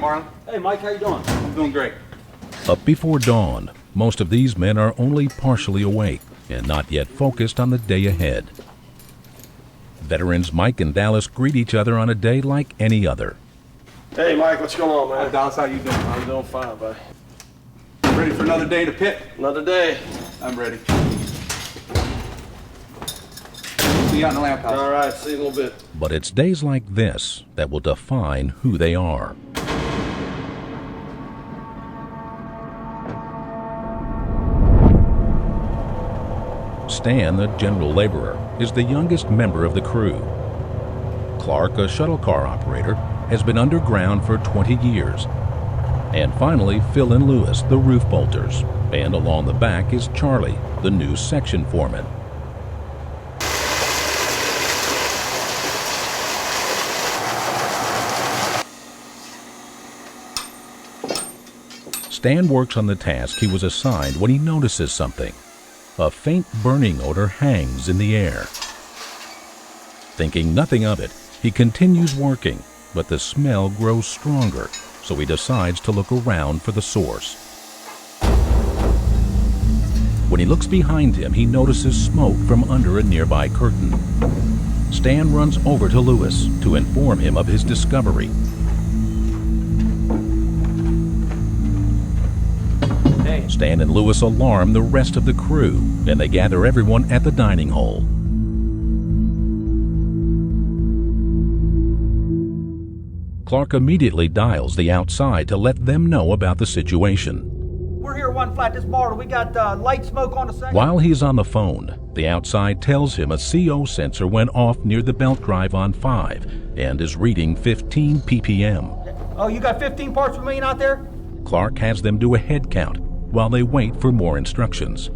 Marlon. Hey, Mike, how you doing? I'm doing great. Up before dawn, most of these men are only partially awake and not yet focused on the day ahead. Veterans Mike and Dallas greet each other on a day like any other. Hey, Mike, what's going on, man? Hey, Dallas, how you doing? I'm doing fine, buddy. Ready for another day in the pit? Another day. I'm ready. See you out in the lamp house. All right, see you in a little bit. But it's days like this that will define who they are. Stan, the general laborer, is the youngest member of the crew. Clark, a shuttle car operator, has been underground for 20 years. And finally, Phil and Lewis, the roof bolters. And along the back is Charlie, the new section foreman. Stan works on the task he was assigned when he notices something. A faint burning odor hangs in the air. Thinking nothing of it, he continues working, but the smell grows stronger, so he decides to look around for the source. When he looks behind him, he notices smoke from under a nearby curtain. Stan runs over to Lewis to inform him of his discovery. Stan and Lewis alarm the rest of the crew, and they gather everyone at the dining hall. Clark immediately dials the outside to let them know about the situation. We're here one flat this morning. We got light smoke on the second. While he's on the phone, the outside tells him a CO sensor went off near the belt drive on 5 and is reading 15 ppm. Oh, you got 15 parts per million out there? Clark has them do a head count while they wait for more instructions.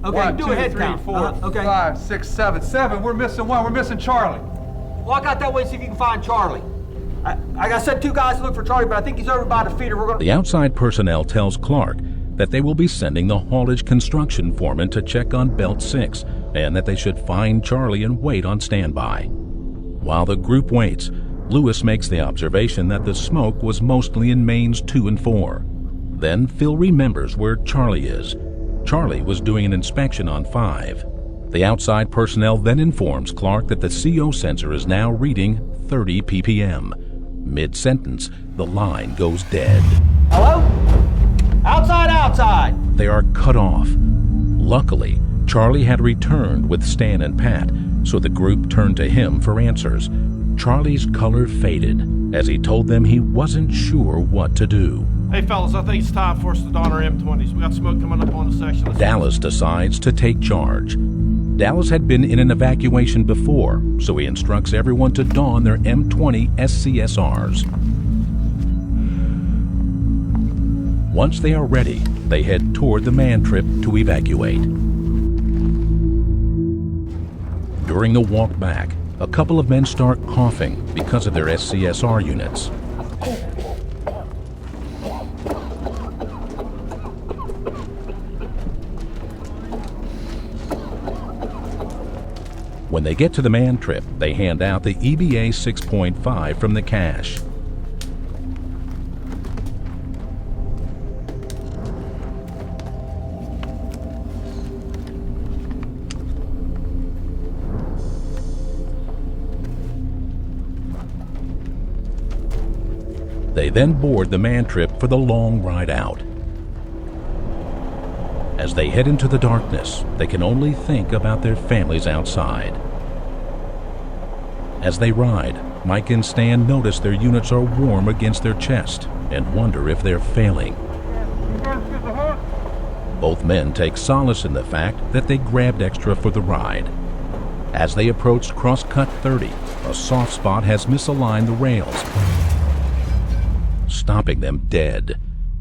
Okay, 1, do 2, a head 3, count. 4, Okay. 5, 6, 7, 7. We're missing one. We're missing Charlie. Well, I got that way to see if you can find Charlie. I sent 2 guys to look for Charlie, but I think he's over by the feeder. We're gonna. The outside personnel tells Clark that they will be sending the haulage construction foreman to check on Belt 6 and that they should find Charlie and wait on standby. While the group waits, Lewis makes the observation that the smoke was mostly in mains 2 and 4. Then Phil remembers where Charlie is. Charlie was doing an inspection on 5. The outside personnel then informs Clark that the CO sensor is now reading 30 ppm. Mid-sentence, the line goes dead. Hello? Outside! They are cut off. Luckily, Charlie had returned with Stan and Pat, so the group turned to him for answers. Charlie's color faded as he told them he wasn't sure what to do. Hey, fellas, I think it's time for us to don our M20s. We got smoke coming up on the section. Dallas decides to take charge. Dallas had been in an evacuation before, so he instructs everyone to don their M20 SCSRs. Once they are ready, they head toward the man trip to evacuate. During the walk back, a couple of men start coughing because of their SCSR units. When they get to the man trip, they hand out the EBA 6.5 from the cache. They then board the man trip for the long ride out. As they head into the darkness, they can only think about their families outside. As they ride, Mike and Stan notice their units are warm against their chest and wonder if they're failing. Both men take solace in the fact that they grabbed extra for the ride. As they approached Crosscut 30, a soft spot has misaligned the rails, stopping them dead.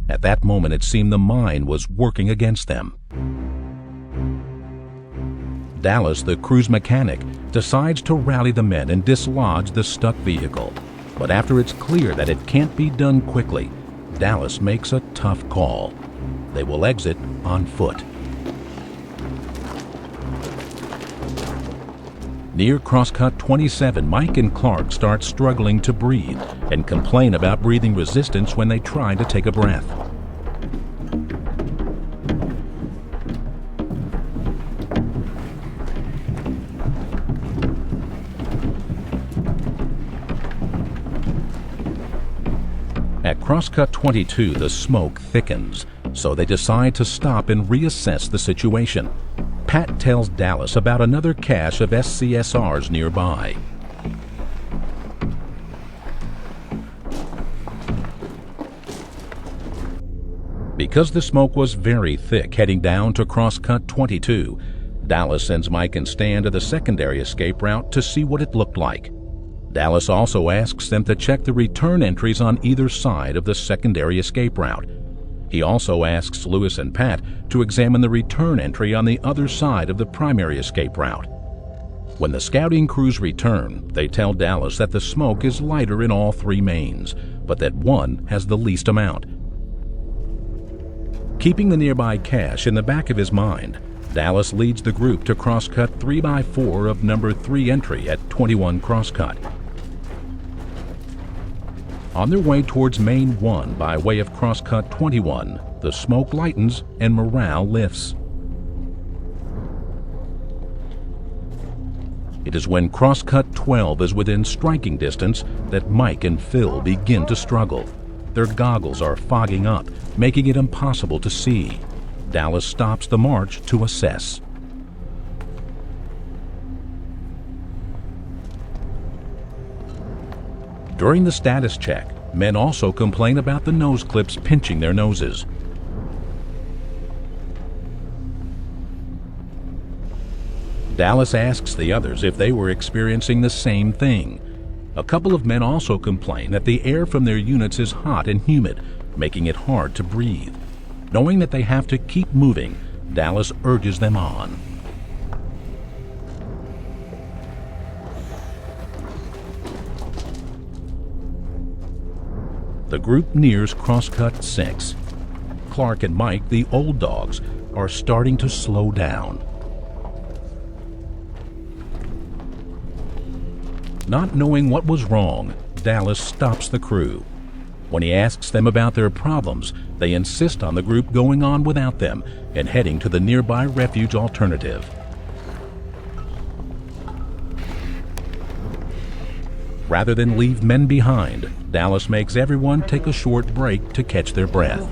At that moment, it seemed the mine was working against them. Dallas, the crew's mechanic, decides to rally the men and dislodge the stuck vehicle. But after it's clear that it can't be done quickly, Dallas makes a tough call. They will exit on foot. Near crosscut 27, Mike and Clark start struggling to breathe and complain about breathing resistance when they try to take a breath. At crosscut 22, the smoke thickens, so they decide to stop and reassess the situation. Pat tells Dallas about another cache of SCSRs nearby. Because the smoke was very thick heading down to crosscut 22, Dallas sends Mike and Stan to the secondary escape route to see what it looked like. Dallas also asks them to check the return entries on either side of the secondary escape route. He also asks Lewis and Pat to examine the return entry on the other side of the primary escape route. When the scouting crews return, they tell Dallas that the smoke is lighter in all three mains, but that one has the least amount. Keeping the nearby cache in the back of his mind, Dallas leads the group to crosscut 3x4 of number 3 entry at 21 crosscut. On their way towards Main 1 by way of crosscut 21, the smoke lightens and morale lifts. It is when crosscut 12 is within striking distance that Mike and Phil begin to struggle. Their goggles are fogging up, making it impossible to see. Dallas stops the march to assess. During the status check, men also complain about the nose clips pinching their noses. Dallas asks the others if they were experiencing the same thing. A couple of men also complain that the air from their units is hot and humid, making it hard to breathe. Knowing that they have to keep moving, Dallas urges them on. The group nears crosscut 6. Clark and Mike, the old dogs, are starting to slow down. Not knowing what was wrong, Dallas stops the crew. When he asks them about their problems, they insist on the group going on without them and heading to the nearby refuge alternative. Rather than leave men behind, Dallas makes everyone take a short break to catch their breath.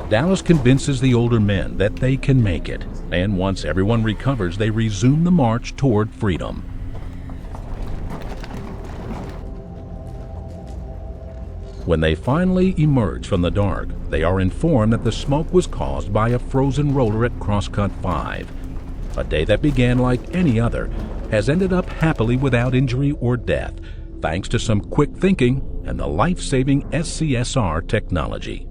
Dallas convinces the older men that they can make it, and once everyone recovers, they resume the march toward freedom. When they finally emerge from the dark, they are informed that the smoke was caused by a frozen roller at crosscut 5. A day that began like any other has ended up happily without injury or death, thanks to some quick thinking and the life-saving SCSR technology.